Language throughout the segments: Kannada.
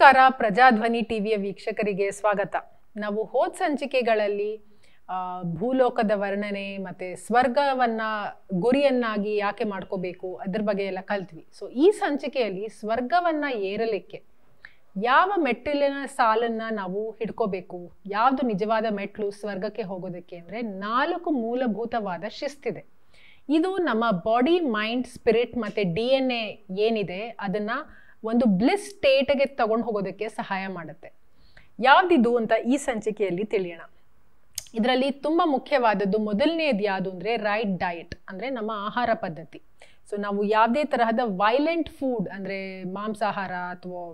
ನಮಸ್ಕಾರ ಪ್ರಜಾಧ್ವನಿ ಟಿವಿಯ ವೀಕ್ಷಕರಿಗೆ ಸ್ವಾಗತ. ನಾವು ಹೋದ ಸಂಚಿಕೆಗಳಲ್ಲಿ ಭೂಲೋಕದ ವರ್ಣನೆ ಮತ್ತೆ ಸ್ವರ್ಗವನ್ನ ಗುರಿಯನ್ನಾಗಿ ಯಾಕೆ ಮಾಡ್ಕೋಬೇಕು ಅದ್ರ ಬಗ್ಗೆ ಎಲ್ಲ ಕಲ್ತ್ವಿ. ಸೊ ಈ ಸಂಚಿಕೆಯಲ್ಲಿ ಸ್ವರ್ಗವನ್ನ ಏರಲಿಕ್ಕೆ ಯಾವ ಮೆಟ್ಟಿಲಿನ ಸಾಲನ್ನ ನಾವು ಹಿಡ್ಕೋಬೇಕು, ಯಾವುದು ನಿಜವಾದ ಮೆಟ್ಲು ಸ್ವರ್ಗಕ್ಕೆ ಹೋಗೋದಕ್ಕೆ ಅಂದ್ರೆ 4 ಮೂಲಭೂತವಾದ ಶಿಸ್ತಿದೆ. ಇದು ನಮ್ಮ ಬಾಡಿ, ಮೈಂಡ್, ಸ್ಪಿರಿಟ್ ಮತ್ತೆ DNA ಏನಿದೆ ಅದನ್ನ ಒಂದು ಬ್ಲಿಸ್ ಸ್ಟೇಟ್ಗೆ ತಗೊಂಡು ಹೋಗೋದಕ್ಕೆ ಸಹಾಯ ಮಾಡುತ್ತೆ. ಯಾವ್ದಿದು ಅಂತ ಈ ಸಂಚಿಕೆಯಲ್ಲಿ ತಿಳಿಯೋಣ. ಇದರಲ್ಲಿ ತುಂಬಾ ಮುಖ್ಯವಾದದ್ದು ಮೊದಲನೇದು ಯಾವುದು ಅಂದ್ರೆ ರೈಟ್ ಡಯಟ್, ಅಂದ್ರೆ ನಮ್ಮ ಆಹಾರ ಪದ್ಧತಿ. ಸೊ ನಾವು ಯಾವುದೇ ತರಹದ ವೈಲೆಂಟ್ ಫುಡ್ ಅಂದ್ರೆ ಮಾಂಸಾಹಾರ ಅಥವಾ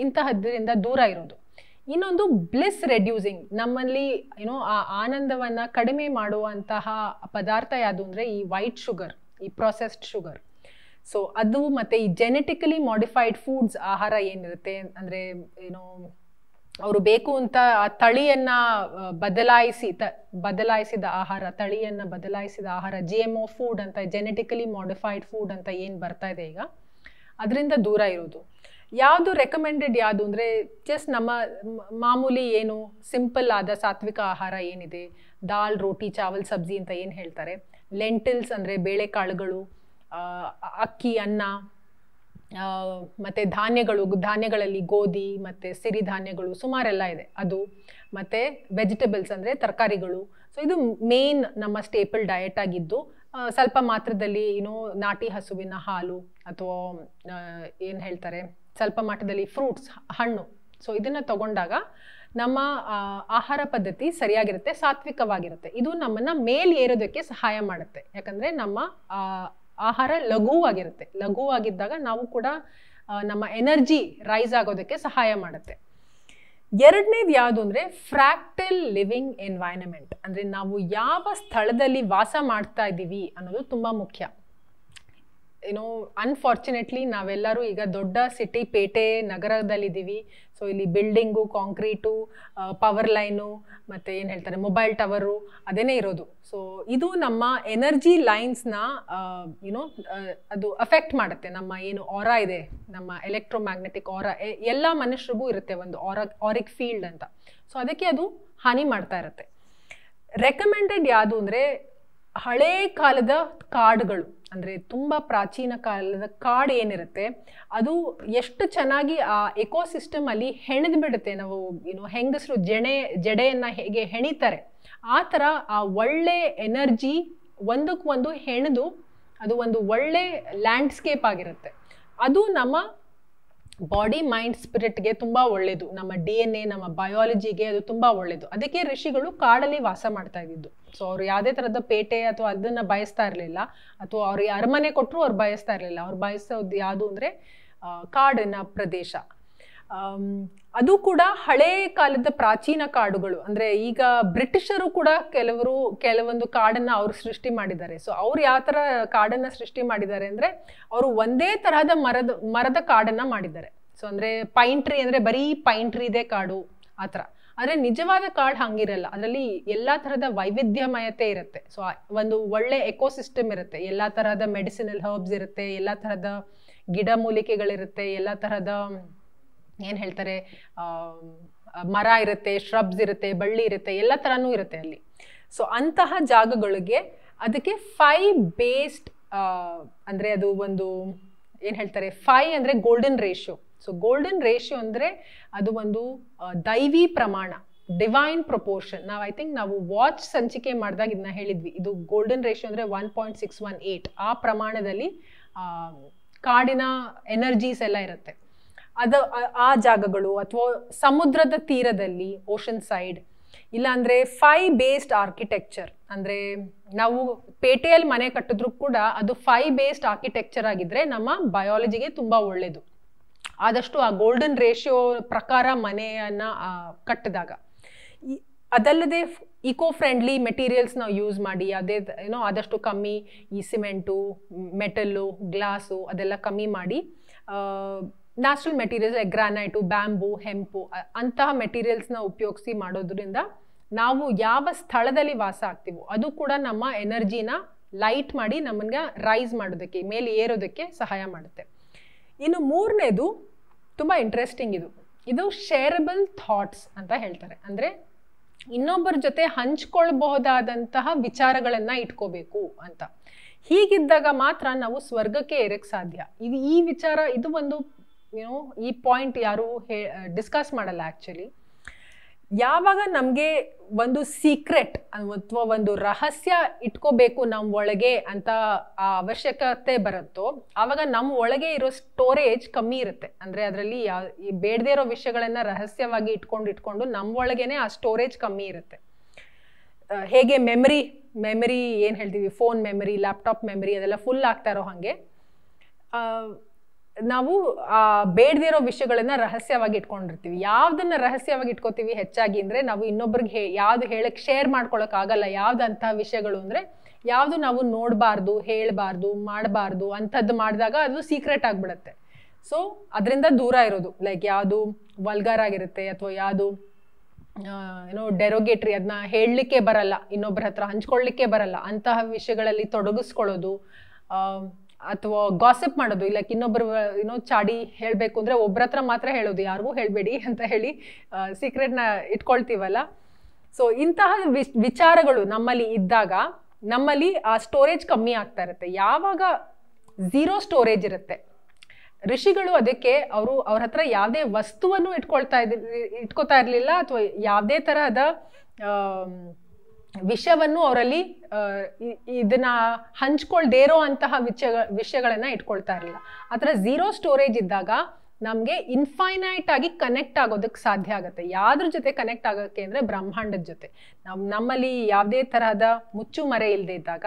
ಇಂತಹದ್ರಿಂದ ದೂರ ಇರೋದು. ಇನ್ನೊಂದು ಬ್ಲಿಸ್ ರೆಡ್ಯೂಸಿಂಗ್, ನಮ್ಮಲ್ಲಿ ಆ ಆನಂದವನ್ನ ಕಡಿಮೆ ಮಾಡುವಂತಹ ಪದಾರ್ಥ ಯಾವುದು ಅಂದ್ರೆ ಈ ವೈಟ್ ಶುಗರ್, ಈ ಪ್ರೊಸೆಸ್ಡ್ ಶುಗರ್. ಸೊ ಅದು ಮತ್ತೆ ಈ ಜೆನೆಟಿಕಲಿ ಮಾಡಿಫೈಡ್ ಫುಡ್ಸ್ ಆಹಾರ ಏನಿರುತ್ತೆ ಅಂದ್ರೆ ಅವರು ಬೇಕು ಅಂತ ಆ ತಳಿಯನ್ನ ಬದಲಾಯಿಸಿದ ಆಹಾರ, ತಳಿಯನ್ನ ಬದಲಾಯಿಸಿದ ಆಹಾರ, GMO ಫುಡ್ ಅಂತ, ಜೆನೆಟಿಕಲಿ ಮಾಡಿಫೈಡ್ ಫುಡ್ ಅಂತ ಏನ್ ಬರ್ತಾ ಇದೆ ಈಗ, ಅದರಿಂದ ದೂರ ಇರೋದು. ಯಾವುದು ರೆಕಮೆಂಡೆಡ್ ಯಾವುದು ಅಂದ್ರೆ ಜಸ್ಟ್ ನಮ್ಮ ಮಾಮೂಲಿ ಏನು ಸಿಂಪಲ್ ಆದ ಸಾತ್ವಿಕ ಆಹಾರ ಏನಿದೆ, ದಾಲ್, ರೋಟಿ, ಚಾವಲ್, ಸಬ್ಜಿ ಅಂತ ಏನು ಹೇಳ್ತಾರೆ, ಲೆಂಟಿಲ್ಸ್ ಅಂದ್ರೆ ಬೇಳೆಕಾಳುಗಳು, ಅಕ್ಕಿ, ಅನ್ನ, ಮತ್ತೆ ಧಾನ್ಯಗಳಲ್ಲಿ ಗೋಧಿ ಮತ್ತೆ ಸಿರಿಧಾನ್ಯಗಳು ಸುಮಾರೆಲ್ಲ ಇದೆ ಅದು, ಮತ್ತೆ ವೆಜಿಟೇಬಲ್ಸ್ ಅಂದ್ರೆ ತರಕಾರಿಗಳು. ಸೊ ಇದು ಮೇನ್ ನಮ್ಮ ಸ್ಟೇಪಲ್ ಡಯಟ್ ಆಗಿದ್ದು, ಸ್ವಲ್ಪ ಮಾತ್ರದಲ್ಲಿ ನಾಟಿ ಹಸುವಿನ ಹಾಲು ಅಥವಾ ಏನು ಹೇಳ್ತಾರೆ ಸ್ವಲ್ಪ ಮಟ್ಟದಲ್ಲಿ ಫ್ರೂಟ್ಸ್, ಹಣ್ಣು. ಸೊ ಇದನ್ನ ತಗೊಂಡಾಗ ನಮ್ಮ ಆಹಾರ ಪದ್ಧತಿ ಸರಿಯಾಗಿರುತ್ತೆ, ಸಾತ್ವಿಕವಾಗಿರುತ್ತೆ. ಇದು ನಮ್ಮನ್ನ ಮೇಲೇರೋದಕ್ಕೆ ಸಹಾಯ ಮಾಡುತ್ತೆ. ಯಾಕಂದ್ರೆ ನಮ್ಮ ಆಹಾರ ಲಘುವಾಗಿರುತ್ತೆ. ಲಘುವಾಗಿದ್ದಾಗ ನಾವು ಕೂಡ ನಮ್ಮ ಎನರ್ಜಿ ರೈಸ್ ಆಗೋದಕ್ಕೆ ಸಹಾಯ ಮಾಡುತ್ತೆ. ಎರಡನೇದು ಯಾವುದು ಅಂದ್ರೆ ಫ್ರಾಕ್ಟಲ್ ಲಿವಿಂಗ್ ಎನ್ವೈರನ್ಮೆಂಟ್, ಅಂದ್ರೆ ನಾವು ಯಾವ ಸ್ಥಳದಲ್ಲಿ ವಾಸ ಮಾಡ್ತಾ ಇದ್ದೀವಿ ಅನ್ನೋದು ತುಂಬಾ ಮುಖ್ಯ. ಅನ್ಫಾರ್ಚುನೇಟ್ಲಿ ನಾವೆಲ್ಲರೂ ಈಗ ದೊಡ್ಡ ಸಿಟಿ, ಪೇಟೆ, ನಗರದಲ್ಲಿದ್ದೀವಿ. ಸೊ ಇಲ್ಲಿ ಬಿಲ್ಡಿಂಗು, ಕಾಂಕ್ರೀಟು, ಪವರ್ ಲೈನು, ಮತ್ತೆ ಏನು ಹೇಳ್ತಾರೆ ಮೊಬೈಲ್ ಟವರು ಅದೇನೇ ಇರೋದು. ಸೊ ಇದು ನಮ್ಮ ಎನರ್ಜಿ ಲೈನ್ಸ್ನ ಅದು ಅಫೆಕ್ಟ್ ಮಾಡುತ್ತೆ. ನಮ್ಮ ಏನು ಆರಾ ಇದೆ, ನಮ್ಮ ಎಲೆಕ್ಟ್ರೋಮ್ಯಾಗ್ನೆಟಿಕ್ ಆರಾ, ಎಲ್ಲ ಮನುಷ್ಯರಿಗೂ ಇರುತ್ತೆ ಒಂದು ಆರಿಕ್ ಫೀಲ್ಡ್ ಅಂತ. ಸೊ ಅದಕ್ಕೆ ಅದು ಹಾನಿ ಮಾಡ್ತಾ ಇರುತ್ತೆ. ರೆಕಮೆಂಡೆಡ್ ಯಾವುದು ಅಂದ್ರೆ ಹಳೇ ಕಾಲದ ಕಾಡುಗಳು, ಅಂದ್ರೆ ತುಂಬಾ ಪ್ರಾಚೀನ ಕಾಲದ ಕಾಡು ಏನಿರುತ್ತೆ ಅದು ಎಷ್ಟು ಚೆನ್ನಾಗಿ ಆ ಎಕೋಸಿಸ್ಟಮ್ ಅಲ್ಲಿ ಹೆಣೆದು ಬಿಡುತ್ತೆ. ನಾವು ಹೆಂಗಸರು ಜಡೆಯನ್ನ ಹೇಗೆ ಹೆಣಿತಾರೆ ಆ ತರ ಆ ಒಳ್ಳೆ ಎನರ್ಜಿ ಒಂದಕ್ಕೊಂದು ಹೆಣೆದು ಅದು ಒಂದು ಒಳ್ಳೆ ಲ್ಯಾಂಡ್ಸ್ಕೇಪ್ ಆಗಿರುತ್ತೆ. ಅದು ನಮ್ಮ ಬಾಡಿ, ಮೈಂಡ್, ಸ್ಪಿರಿಟ್ಗೆ ತುಂಬಾ ಒಳ್ಳೇದು. ನಮ್ಮ DNA, ನಮ್ಮ ಬಯಾಲಜಿಗೆ ಅದು ತುಂಬಾ ಒಳ್ಳೇದು. ಅದಕ್ಕೆ ಋಷಿಗಳು ಕಾಡಲ್ಲಿ ವಾಸ ಮಾಡ್ತಾ ಇದ್ದಿದ್ದು. ಸೊ ಅವ್ರು ಯಾವುದೇ ತರದ ಪೇಟೆ ಅಥವಾ ಅದನ್ನ ಬಯಸ್ತಾ ಇರ್ಲಿಲ್ಲ, ಅಥವಾ ಅವ್ರಿಗೆ ಅರಮನೆ ಕೊಟ್ಟರು ಅವ್ರು ಬಯಸ್ತಾ ಇರ್ಲಿಲ್ಲ. ಅವ್ರು ಬಯಸೋದು ಯಾವುದು ಅಂದ್ರೆ ಕಾಡಿನ ಪ್ರದೇಶ. ಅದು ಕೂಡ ಹಳೇ ಕಾಲದ ಪ್ರಾಚೀನ ಕಾಡುಗಳು. ಅಂದ್ರೆ ಈಗ ಬ್ರಿಟಿಷರು ಕೂಡ ಕೆಲವೊಂದು ಕಾಡನ್ನ ಅವ್ರು ಸೃಷ್ಟಿ ಮಾಡಿದ್ದಾರೆ. ಸೊ ಅವ್ರು ಯಾವ ತರ ಕಾಡನ್ನ ಸೃಷ್ಟಿ ಮಾಡಿದ್ದಾರೆ ಅಂದ್ರೆ ಅವರು ಒಂದೇ ತರಹದ ಮರದ ಕಾಡನ್ನ ಮಾಡಿದ್ದಾರೆ. ಸೊ ಅಂದ್ರೆ ಪೈನ್ ಟ್ರೀ ಅಂದ್ರೆ ಬರೀ ಪೈನ್ ಟ್ರೀ ಇದೆ ಕಾಡು ಆತರ. ಆದ್ರೆ ನಿಜವಾದ ಕಾಡು ಹಂಗಿರಲ್ಲ, ಅದರಲ್ಲಿ ಎಲ್ಲಾ ತರಹದ ವೈವಿಧ್ಯಮಯತೆ ಇರುತ್ತೆ. ಸೊ ಒಂದು ಒಳ್ಳೆ ಎಕೋಸಿಸ್ಟಮ್ ಇರುತ್ತೆ, ಎಲ್ಲಾ ತರಹದ ಮೆಡಿಸಿನಲ್ ಹರ್ಬ್ಸ್ ಇರುತ್ತೆ, ಎಲ್ಲಾ ತರಹದ ಗಿಡ ಮೂಲಿಕೆಗಳಿರುತ್ತೆ, ಎಲ್ಲಾ ತರಹದ ಏನ್ ಹೇಳ್ತಾರೆ ಮರ ಇರುತ್ತೆ, ಶ್ರಬ್ಸ್ ಇರುತ್ತೆ, ಬಳ್ಳಿ ಇರುತ್ತೆ, ಎಲ್ಲ ತರನೂ ಇರುತ್ತೆ ಅಲ್ಲಿ. ಸೊ ಅಂತಹ ಜಾಗಗಳಿಗೆ ಅದಕ್ಕೆ 5 ಬೇಸ್ಡ್ ಅಂದ್ರೆ ಅದು ಒಂದು ಏನ್ ಹೇಳ್ತಾರೆ 5 ಅಂದ್ರೆ golden ratio. So golden ratio ಅಂದ್ರೆ ಅದು ಒಂದು ದೈವಿ ಪ್ರಮಾಣ, ಡಿವೈನ್ ಪ್ರಪೋರ್ಷನ್. ಐ ಥಿಂಕ್ ನಾವು ವಾಚ್ ಸಂಚಿಕೆ ಮಾಡಿದಾಗ ಇದನ್ನ ಹೇಳಿದ್ವಿ. ಇದು ಗೋಲ್ಡನ್ ರೇಷಿಯೋ ಅಂದ್ರೆ 1.618. ಆ ಪ್ರಮಾಣದಲ್ಲಿ ಕಾಡಿನ ಎನರ್ಜೀಸ್ ಎಲ್ಲ ಇರುತ್ತೆ. ಆ ಜಾಗಗಳು ಅಥವಾ ಸಮುದ್ರದ ತೀರದಲ್ಲಿ, ಓಷನ್ ಸೈಡ್, ಇಲ್ಲ ಅಂದ್ರೆ 5 ಬೇಸ್ಡ್ ಆರ್ಕಿಟೆಕ್ಚರ್, ಅಂದ್ರೆ ನಾವು ಪೇಟೆಯಲ್ಲಿ ಮನೆ ಕಟ್ಟಿದ್ರು ಕೂಡ ಅದು 5 ಬೇಸ್ಡ್ ಆರ್ಕಿಟೆಕ್ಚರ್ ಆಗಿದ್ರೆ ನಮ್ಮ ಬಯಾಲಜಿಗೆ ತುಂಬಾ ಒಳ್ಳೇದು. ಆದಷ್ಟು ಆ ಗೋಲ್ಡನ್ ರೇಷಿಯೋ ಪ್ರಕಾರ ಮನೆಯನ್ನ ಕಟ್ಟಿದಾಗ. ಅದಲ್ಲದೆ ಇಕೋ ಫ್ರೆಂಡ್ಲಿ ಮೆಟೀರಿಯಲ್ಸ್ ನಾವು ಯೂಸ್ ಮಾಡಿ, ಅದೇ ಆದಷ್ಟು ಕಮ್ಮಿ ಈ ಸಿಮೆಂಟು, ಮೆಟಲ್ಲು, ಗ್ಲಾಸು ಅದೆಲ್ಲ ಕಮ್ಮಿ ಮಾಡಿ natural materials like granite, bamboo, hemp ಅಂತಹ ಮೆಟೀರಿಯಲ್ಸ್ನ ಉಪಯೋಗಿಸಿ ಮಾಡೋದ್ರಿಂದ ನಾವು ಯಾವ ಸ್ಥಳದಲ್ಲಿ ವಾಸ ಆಗ್ತೀವೋ ಅದು ಕೂಡ ನಮ್ಮ ಎನರ್ಜಿನ ಲೈಟ್ ಮಾಡಿ ನಮ್ಮನ್ನ ರೈಸ್ ಮಾಡೋದಕ್ಕೆ, ಮೇಲೆ ಏರೋದಕ್ಕೆ ಸಹಾಯ ಮಾಡುತ್ತೆ. ಇನ್ನು ಮೂರನೇದು ತುಂಬ ಇಂಟ್ರೆಸ್ಟಿಂಗ್ ಇದು. ಇದು ಶೇರಬಲ್ ಥಾಟ್ಸ್ ಅಂತ ಹೇಳ್ತಾರೆ. ಅಂದರೆ ಇನ್ನೊಬ್ಬರ ಜೊತೆ ಹಂಚ್ಕೊಳ್ಬಹುದಾದಂತಹ ವಿಚಾರಗಳನ್ನ ಇಟ್ಕೋಬೇಕು ಅಂತ. ಹೀಗಿದ್ದಾಗ ಮಾತ್ರ ನಾವು ಸ್ವರ್ಗಕ್ಕೆ ಏರಕ್ಕೆ ಸಾಧ್ಯ. ಈ ವಿಚಾರ ಇದು ಒಂದು ಈ ಪಾಯಿಂಟ್ ಯಾರು ಡಿಸ್ಕಸ್ ಮಾಡಲ್ಲ ಆ್ಯಕ್ಚುಲಿ. ಯಾವಾಗ ನಮಗೆ ಒಂದು ಸೀಕ್ರೆಟ್ ಅಥವಾ ಒಂದು ರಹಸ್ಯ ಇಟ್ಕೋಬೇಕು ನಮ್ಮ ಒಳಗೆ ಅಂತ ಆ ಅವಶ್ಯಕತೆ ಬರುತ್ತೋ ಆವಾಗ ನಮ್ಮ ಒಳಗೆ ಇರೋ ಸ್ಟೋರೇಜ್ ಕಮ್ಮಿ ಇರುತ್ತೆ. ಅಂದರೆ ಅದರಲ್ಲಿ ಬೇಡದೇ ಇರೋ ವಿಷಯಗಳನ್ನ ರಹಸ್ಯವಾಗಿ ಇಟ್ಕೊಂಡು ನಮ್ಮ ಒಳಗೇನೆ ಆ ಸ್ಟೋರೇಜ್ ಕಮ್ಮಿ ಇರುತ್ತೆ. ಹೇಗೆ ಮೆಮರಿ ಏನು ಹೇಳ್ತೀವಿ, ಫೋನ್ ಮೆಮರಿ, ಲ್ಯಾಪ್ಟಾಪ್ ಮೆಮರಿ ಅದೆಲ್ಲ ಫುಲ್ ಆಗ್ತಾ ಇರೋ ಹಾಗೆ ನಾವು ಬೇಡದೇ ಇರೋ ವಿಷಯಗಳನ್ನ ರಹಸ್ಯವಾಗಿ ಇಟ್ಕೊಂಡಿರ್ತೀವಿ. ಯಾವ್ದನ್ನ ರಹಸ್ಯವಾಗಿ ಇಟ್ಕೋತೀವಿ ಹೆಚ್ಚಾಗಿ ಅಂದರೆ ನಾವು ಇನ್ನೊಬ್ರಿಗೆ ಯಾವ್ದು ಹೇಳಕ್ಕೆ ಶೇರ್ ಮಾಡ್ಕೊಳಕ್ ಆಗಲ್ಲ. ಯಾವ್ದಂತಹ ವಿಷಯಗಳು ಅಂದರೆ ಯಾವುದು ನಾವು ನೋಡಬಾರ್ದು, ಹೇಳಬಾರ್ದು, ಮಾಡಬಾರ್ದು ಅಂಥದ್ದು ಮಾಡಿದಾಗ ಅದು ಸೀಕ್ರೆಟ್ ಆಗಿಬಿಡುತ್ತೆ. ಸೊ ಅದರಿಂದ ದೂರ ಇರೋದು. ಲೈಕ್ ಯಾವುದು ವಲ್ಗರ್ ಆಗಿರುತ್ತೆ ಅಥವಾ ಯಾವುದು ಡೆರೋಗೇಟ್ರಿ, ಅದನ್ನ ಹೇಳಲಿಕ್ಕೆ ಬರಲ್ಲ, ಇನ್ನೊಬ್ಬರ ಹತ್ರ ಹಂಚ್ಕೊಳ್ಳಿಕ್ಕೆ ಬರಲ್ಲ, ಅಂತಹ ವಿಷಯಗಳಲ್ಲಿ ತೊಡಗಿಸ್ಕೊಳ್ಳೋದು. ಅಥವಾ ಗಾಸಿಪ್ ಮಾಡೋದು, ಲೈಕ್ ಇನ್ನೊಬ್ಬರು ಚಾಡಿ ಹೇಳಬೇಕು ಅಂದರೆ ಒಬ್ಬರ ಹತ್ರ ಮಾತ್ರ ಹೇಳೋದು, ಯಾರಿಗೂ ಹೇಳಬೇಡಿ ಅಂತ ಹೇಳಿ ಸೀಕ್ರೆಟ್ನ ಇಟ್ಕೊಳ್ತೀವಲ್ಲ. ಸೊ ಇಂತಹ ವಿಚಾರಗಳು ನಮ್ಮಲ್ಲಿ ಇದ್ದಾಗ ನಮ್ಮಲ್ಲಿ ಆ ಸ್ಟೋರೇಜ್ ಕಮ್ಮಿ ಆಗ್ತಾ ಇರುತ್ತೆ. ಯಾವಾಗ ಝೀರೋ ಸ್ಟೋರೇಜ್ ಇರುತ್ತೆ, ಋಷಿಗಳು ಅದಕ್ಕೆ ಅವ್ರ ಹತ್ರ ಯಾವುದೇ ವಸ್ತುವನ್ನು ಇಟ್ಕೋತಾ ಇರಲಿಲ್ಲ ಅಥವಾ ಯಾವುದೇ ತರಹದ ವಿಷಯವನ್ನು ಅವರಲ್ಲಿ ಇದನ್ನ ಹಂಚ್ಕೊಳ್ದೇ ಇರೋ ಅಂತಹ ವಿಷಯಗಳನ್ನ ಇಟ್ಕೊಳ್ತಾ ಇರಲಿಲ್ಲ. ಆ ಥರ ಝೀರೋ ಸ್ಟೋರೇಜ್ ಇದ್ದಾಗ ನಮಗೆ ಇನ್ಫೈನೈಟ್ ಆಗಿ ಕನೆಕ್ಟ್ ಆಗೋದಕ್ಕೆ ಸಾಧ್ಯ ಆಗುತ್ತೆ. ಯಾವ್ದ್ರ ಜೊತೆ ಕನೆಕ್ಟ್ ಆಗೋಕ್ಕೆ ಅಂದರೆ ಬ್ರಹ್ಮಾಂಡದ ಜೊತೆ. ನಮ್ಮಲ್ಲಿ ಯಾವುದೇ ತರಹದ ಮುಚ್ಚು ಮರೆ ಇಲ್ಲದೆ ಇದ್ದಾಗ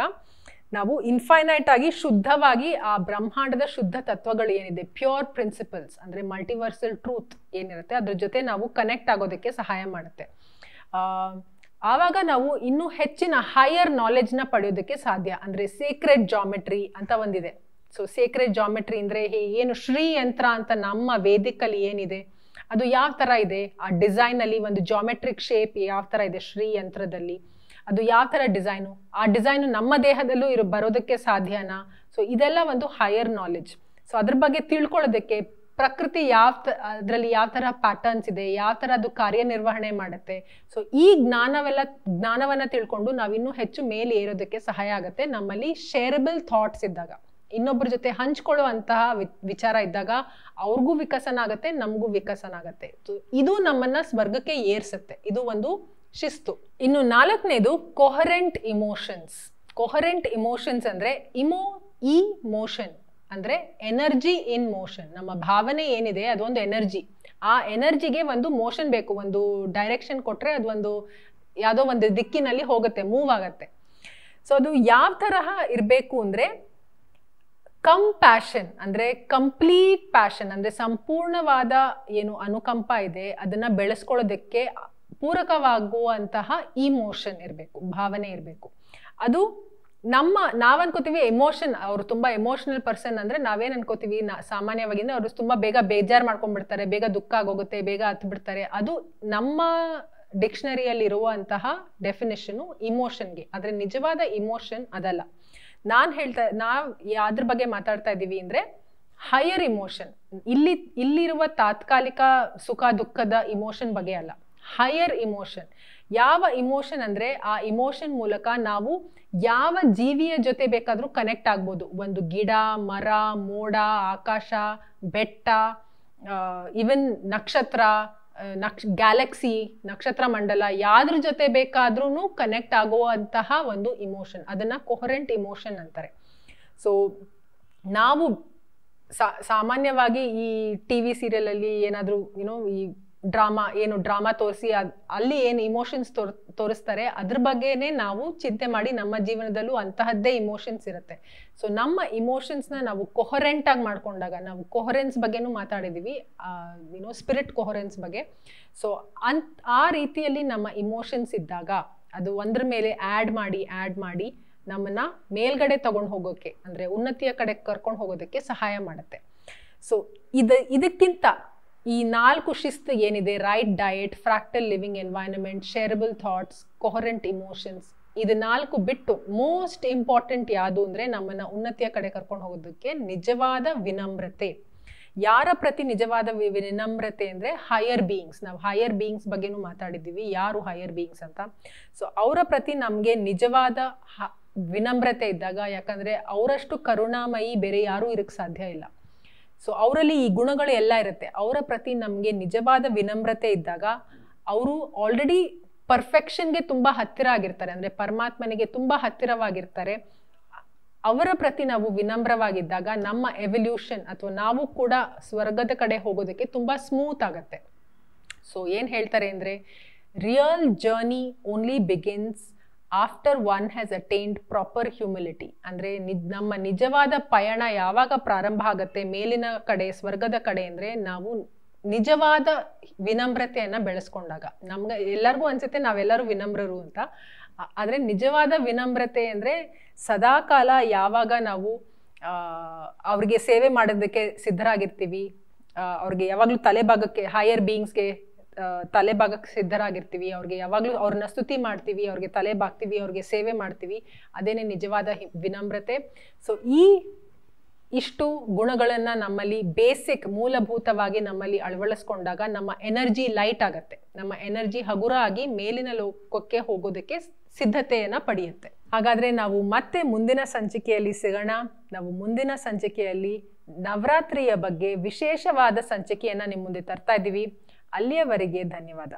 ನಾವು ಇನ್ಫೈನೈಟ್ ಆಗಿ ಶುದ್ಧವಾಗಿ ಆ ಬ್ರಹ್ಮಾಂಡದ ಶುದ್ಧ ತತ್ವಗಳು ಏನಿದೆ, ಪ್ಯೂರ್ ಪ್ರಿನ್ಸಿಪಲ್ಸ್ ಅಂದರೆ ಮಲ್ಟಿವರ್ಸಲ್ ಟ್ರೂತ್ ಏನಿರುತ್ತೆ ಅದ್ರ ಜೊತೆ ನಾವು ಕನೆಕ್ಟ್ ಆಗೋದಕ್ಕೆ ಸಹಾಯ ಮಾಡುತ್ತೆ. ಆವಾಗ ನಾವು ಇನ್ನೂ ಹೆಚ್ಚಿನ ಹೈಯರ್ ನಾಲೆಡ್ಜ್ನ ಪಡೆಯೋದಕ್ಕೆ ಸಾಧ್ಯ. ಅಂದರೆ ಸೇಕ್ರೆಡ್ ಜಾಮೆಟ್ರಿ ಅಂತ ಒಂದಿದೆ. ಸೊ ಸೇಕ್ರೆಡ್ ಜಾಮೆಟ್ರಿ ಅಂದರೆ ಏನು ಶ್ರೀ ಯಂತ್ರ ಅಂತ ನಮ್ಮ ವೇದಿಕಲ್ಲಿ ಏನಿದೆ ಅದು ಯಾವ ಥರ ಇದೆ, ಆ ಡಿಸೈನಲ್ಲಿ ಒಂದು ಜಾಮೆಟ್ರಿಕ್ ಶೇಪ್ ಯಾವ ಥರ ಇದೆ ಶ್ರೀ ಯಂತ್ರದಲ್ಲಿ, ಅದು ಯಾವ ಥರ ಡಿಸೈನು, ಆ ಡಿಸೈನು ನಮ್ಮ ದೇಹದಲ್ಲೂ ಬರೋದಕ್ಕೆ ಸಾಧ್ಯನಾ. ಸೊ ಇದೆಲ್ಲ ಒಂದು ಹೈಯರ್ ನಾಲೆಡ್ಜ್. ಸೊ ಅದ್ರ ಬಗ್ಗೆ ತಿಳ್ಕೊಳ್ಳೋದಕ್ಕೆ ಪ್ರಕೃತಿ ಅದರಲ್ಲಿ ಯಾವ ಥರ ಪ್ಯಾಟರ್ನ್ಸ್ ಇದೆ, ಯಾವ ಥರ ಅದು ಕಾರ್ಯನಿರ್ವಹಣೆ ಮಾಡುತ್ತೆ. ಸೊ ಈ ಜ್ಞಾನವನ್ನು ತಿಳ್ಕೊಂಡು ನಾವಿನ್ನೂ ಹೆಚ್ಚು ಮೇಲೆ ಏರೋದಕ್ಕೆ ಸಹಾಯ ಆಗುತ್ತೆ. ನಮ್ಮಲ್ಲಿ ಶೇರಬಲ್ ಥಾಟ್ಸ್ ಇದ್ದಾಗ, ಇನ್ನೊಬ್ಬರ ಜೊತೆ ಹಂಚ್ಕೊಳ್ಳುವಂತಹ ವಿಚಾರ ಇದ್ದಾಗ ಅವ್ರಿಗೂ ವಿಕಸನ ಆಗುತ್ತೆ, ನಮಗೂ ವಿಕಸನ ಆಗುತ್ತೆ. ಸೊ ಇದು ನಮ್ಮನ್ನ ಸ್ವರ್ಗಕ್ಕೆ ಏರ್ಸುತ್ತೆ. ಇದು ಒಂದು ಶಿಸ್ತು. ಇನ್ನು 4ನೇದು ಕೊಹರೆಂಟ್ ಇಮೋಷನ್ಸ್. ಕೊಹರೆಂಟ್ ಇಮೋಷನ್ಸ್ ಅಂದರೆ ಮೋಷನ್ ಅಂದರೆ ಎನರ್ಜಿ ಇನ್ ಮೋಷನ್. ನಮ್ಮ ಭಾವನೆ ಏನಿದೆ ಅದೊಂದು ಎನರ್ಜಿ. ಆ ಎನರ್ಜಿಗೆ ಒಂದು ಮೋಷನ್ ಬೇಕು, ಒಂದು ಡೈರೆಕ್ಷನ್ ಕೊಟ್ಟರೆ ಅದು ಒಂದು ಯಾವುದೋ ಒಂದು ದಿಕ್ಕಿನಲ್ಲಿ ಹೋಗುತ್ತೆ, ಮೂವ್ ಆಗುತ್ತೆ. ಸೊ ಅದು ಯಾವ ತರಹ ಇರಬೇಕು ಅಂದರೆ ಕಂಪ್ಯಾಷನ್ ಅಂದರೆ ಕಂಪ್ಲೀಟ್ ಪ್ಯಾಷನ್ ಅಂದರೆ ಸಂಪೂರ್ಣವಾದ ಏನು ಅನುಕಂಪ ಇದೆ ಅದನ್ನು ಬೆಳೆಸ್ಕೊಳ್ಳೋದಕ್ಕೆ ಪೂರಕವಾಗುವಂತಹ ಇಮೋಷನ್ ಇರಬೇಕು, ಭಾವನೆ ಇರಬೇಕು. ಅದು ನಾವ್ ಅನ್ಕೋತೀವಿ ಎಮೋಷನ್, ಅವ್ರು ತುಂಬಾ ಎಮೋಷನಲ್ ಪರ್ಸನ್ ಅಂದ್ರೆ ನಾವೇನ್ ಅನ್ಕೋತೀವಿ, ಸಾಮಾನ್ಯವಾಗಿ ಅವ್ರು ತುಂಬಾ ಬೇಗ ಬೇಜಾರ್ ಮಾಡ್ಕೊಂಡ್ಬಿಡ್ತಾರೆ, ಬೇಗ ದುಃಖ ಆಗೋಗುತ್ತೆ, ಬೇಗ ಹತ್ತು ಬಿಡ್ತಾರೆ. ಅದು ನಮ್ಮ ಡಿಕ್ಷನರಿಯಲ್ಲಿ ಇರುವಂತಹ ಡೆಫಿನೇಷನ್ ಇಮೋಷನ್ಗೆ. ಆದ್ರೆ ನಿಜವಾದ ಇಮೋಷನ್ ಅದಲ್ಲ. ನಾವ್ ಯಾವ್ದ್ರ ಬಗ್ಗೆ ಮಾತಾಡ್ತಾ ಇದ್ದೀವಿ ಅಂದ್ರೆ ಹೈಯರ್ ಇಮೋಷನ್. ಇಲ್ಲಿರುವ ತಾತ್ಕಾಲಿಕ ಸುಖ ದುಃಖದ ಇಮೋಷನ್ ಬಗ್ಗೆ ಅಲ್ಲ, ಹೈಯರ್ ಇಮೋಷನ್. ಯಾವ ಇಮೋಷನ್ ಅಂದ್ರೆ ಆ ಇಮೋಷನ್ ಮೂಲಕ ನಾವು ಯಾವ ಜೀವಿಯ ಜೊತೆ ಬೇಕಾದ್ರೂ ಕನೆಕ್ಟ್ ಆಗ್ಬೋದು. ಒಂದು ಗಿಡ, ಮರ, ಮೋಡ, ಆಕಾಶ, ಬೆಟ್ಟ, ಈವನ್ ನಕ್ಷತ್ರ, ಗ್ಯಾಲಕ್ಸಿ, ನಕ್ಷತ್ರ ಮಂಡಲ, ಯಾವ್ದ್ರ ಜೊತೆ ಬೇಕಾದ್ರೂ ಕನೆಕ್ಟ್ ಆಗುವಂತಹ ಒಂದು ಇಮೋಷನ್, ಅದನ್ನ ಕೊಹರೆಂಟ್ ಇಮೋಷನ್ ಅಂತಾರೆ. ಸೊ ನಾವು ಸಾಮಾನ್ಯವಾಗಿ ಈ ಟಿವಿ ಸೀರಿಯಲ್ ಅಲ್ಲಿ ಏನಾದ್ರೂ ಈ ಡ್ರಾಮಾ ತೋರಿಸಿ ಅಲ್ಲಿ ಏನು ಇಮೋಷನ್ಸ್ ತೋರಿಸ್ತಾರೆ ಅದ್ರ ಬಗ್ಗೆನೇ ನಾವು ಚಿಂತೆ ಮಾಡಿ ನಮ್ಮ ಜೀವನದಲ್ಲೂ ಅಂತಹದ್ದೇ ಇಮೋಷನ್ಸ್ ಇರುತ್ತೆ. ಸೊ ನಮ್ಮ ಇಮೋಷನ್ಸ್ನ ನಾವು ಕೊಹರೆಂಟ್ ಆಗಿ ಮಾಡ್ಕೊಂಡಾಗ, ನಾವು ಕೊಹರೆನ್ಸ್ ಬಗ್ಗೆನೂ ಮಾತಾಡಿದೀವಿ, ಸ್ಪಿರಿಟ್ ಕೊಹರೆನ್ಸ್ ಬಗ್ಗೆ. ಸೊ ಆ ರೀತಿಯಲ್ಲಿ ನಮ್ಮ ಇಮೋಷನ್ಸ್ ಇದ್ದಾಗ ಅದು ಒಂದ್ರ ಮೇಲೆ ಆ್ಯಡ್ ಮಾಡಿ ನಮ್ಮನ್ನ ಮೇಲ್ಗಡೆ ತಗೊಂಡು ಹೋಗೋಕೆ ಅಂದ್ರೆ ಉನ್ನತಿಯ ಕಡೆ ಕರ್ಕೊಂಡು ಹೋಗೋದಕ್ಕೆ ಸಹಾಯ ಮಾಡುತ್ತೆ. ಸೊ ಇದಕ್ಕಿಂತ ಈ 4 ಶಿಸ್ತು ಏನಿದೆ, right diet, fractal living environment, shareable thoughts, coherent emotions, ಇದು 4 ಬಿಟ್ಟು ಮೋಸ್ಟ್ ಇಂಪಾರ್ಟೆಂಟ್ ಯಾವುದು ಅಂದ್ರೆ ನಮ್ಮನ್ನ ಉನ್ನತಿಯ ಕಡೆ ಕರ್ಕೊಂಡು ಹೋಗೋದಕ್ಕೆ ನಿಜವಾದ ವಿನಮ್ರತೆ. ಯಾರ ಪ್ರತಿ ನಿಜವಾದ ವಿನಮ್ರತೆ ಅಂದರೆ ಹೈಯರ್ ಬೀಯಿಂಗ್ಸ್. ನಾವು ಹೈಯರ್ ಬೀಯಿಂಗ್ಸ್ ಬಗ್ಗೆನೂ ಮಾತಾಡಿದ್ದೀವಿ, ಯಾರು ಹೈಯರ್ ಬೀಯಿಂಗ್ಸ್ ಅಂತ. ಸೊ ಅವರ ಪ್ರತಿ ನಮಗೆ ನಿಜವಾದ ವಿನಮ್ರತೆ ಇದ್ದಾಗ, ಯಾಕಂದರೆ ಅವರಷ್ಟು ಕರುಣಾಮಯಿ ಬೇರೆ ಯಾರೂ ಇರಕ್ಕೆ ಸಾಧ್ಯ ಇಲ್ಲ. ಸೊ ಅವರಲ್ಲಿ ಈ ಗುಣಗಳು ಎಲ್ಲ ಇರುತ್ತೆ. ಅವರ ಪ್ರತಿ ನಮಗೆ ನಿಜವಾದ ವಿನಮ್ರತೆ ಇದ್ದಾಗ ಅವರು ಆಲ್ರೆಡಿ ಪರ್ಫೆಕ್ಷನ್ಗೆ ತುಂಬ ಹತ್ತಿರ ಆಗಿರ್ತಾರೆ, ಅಂದರೆ ಪರಮಾತ್ಮನಿಗೆ ತುಂಬ ಹತ್ತಿರವಾಗಿರ್ತಾರೆ. ಅವರ ಪ್ರತಿ ನಾವು ವಿನಮ್ರವಾಗಿದ್ದಾಗ ನಮ್ಮ ಎವಲ್ಯೂಷನ್ ಅಥವಾ ನಾವು ಕೂಡ ಸ್ವರ್ಗದ ಕಡೆ ಹೋಗೋದಕ್ಕೆ ತುಂಬ ಸ್ಮೂತ್ ಆಗುತ್ತೆ. ಸೊ ಏನು ಹೇಳ್ತಾರೆ ಅಂದರೆ, real journey only begins after one has attained proper humility. ಅಂದರೆ ನಮ್ಮ ನಿಜವಾದ ಪಯಣ ಯಾವಾಗ ಪ್ರಾರಂಭ ಆಗುತ್ತೆ ಮೇಲಿನ ಕಡೆ, ಸ್ವರ್ಗದ ಕಡೆ, ಅಂದರೆ ನಾವು ನಿಜವಾದ ವಿನಮ್ರತೆಯನ್ನು ಬೆಳೆಸ್ಕೊಂಡಾಗ. ನಮ್ಗೆ ಎಲ್ಲರಿಗೂ ಅನ್ಸುತ್ತೆ ನಾವೆಲ್ಲರೂ ವಿನಮ್ರರು ಅಂತ, ಆದರೆ ನಿಜವಾದ ವಿನಮ್ರತೆ ಅಂದರೆ ಸದಾಕಾಲ ಯಾವಾಗ ನಾವು ಅವ್ರಿಗೆ ಸೇವೆ ಮಾಡೋದಕ್ಕೆ ಸಿದ್ಧರಾಗಿರ್ತೀವಿ, ಅವ್ರಿಗೆ ಯಾವಾಗಲೂ ತಲೆಭಾಗಕ್ಕೆ, ಹೈಯರ್ ಬೀಯಿಂಗ್ಸ್ಗೆ ತಲೆಭಾಗಕ್ಕೆ ಸಿದ್ಧರಾಗಿರ್ತೀವಿ, ಅವ್ರಿಗೆ ಯಾವಾಗಲೂ ಅವ್ರನ್ನ ಸ್ತುತಿ ಮಾಡ್ತೀವಿ, ಅವ್ರಿಗೆ ತಲೆ ಬಾಗ್ತೀವಿ, ಅವ್ರಿಗೆ ಸೇವೆ ಮಾಡ್ತೀವಿ, ಅದೇನೇ ನಿಜವಾದ ವಿನಮ್ರತೆ. ಸೊ ಇಷ್ಟು ಗುಣಗಳನ್ನು ನಮ್ಮಲ್ಲಿ ಬೇಸಿಕ್ ಮೂಲಭೂತವಾಗಿ ನಮ್ಮಲ್ಲಿ ಅಳವಡಿಸ್ಕೊಂಡಾಗ ನಮ್ಮ ಎನರ್ಜಿ ಲೈಟ್ ಆಗುತ್ತೆ, ನಮ್ಮ ಎನರ್ಜಿ ಹಗುರ ಆಗಿ ಮೇಲಿನ ಲೋಕಕ್ಕೆ ಹೋಗೋದಕ್ಕೆ ಸಿದ್ಧತೆಯನ್ನು ಪಡೆಯುತ್ತೆ. ಹಾಗಾದರೆ ನಾವು ಮತ್ತೆ ಮುಂದಿನ ಸಂಚಿಕೆಯಲ್ಲಿ ಸಿಗೋಣ. ನಾವು ಮುಂದಿನ ಸಂಚಿಕೆಯಲ್ಲಿ ನವರಾತ್ರಿಯ ಬಗ್ಗೆ ವಿಶೇಷವಾದ ಸಂಚಿಕೆಯನ್ನು ನಿಮ್ಮ ಮುಂದೆ ತರ್ತಾ ಇದ್ದೀವಿ. ಅಲ್ಲಿಯವರೆಗೆ ಧನ್ಯವಾದ.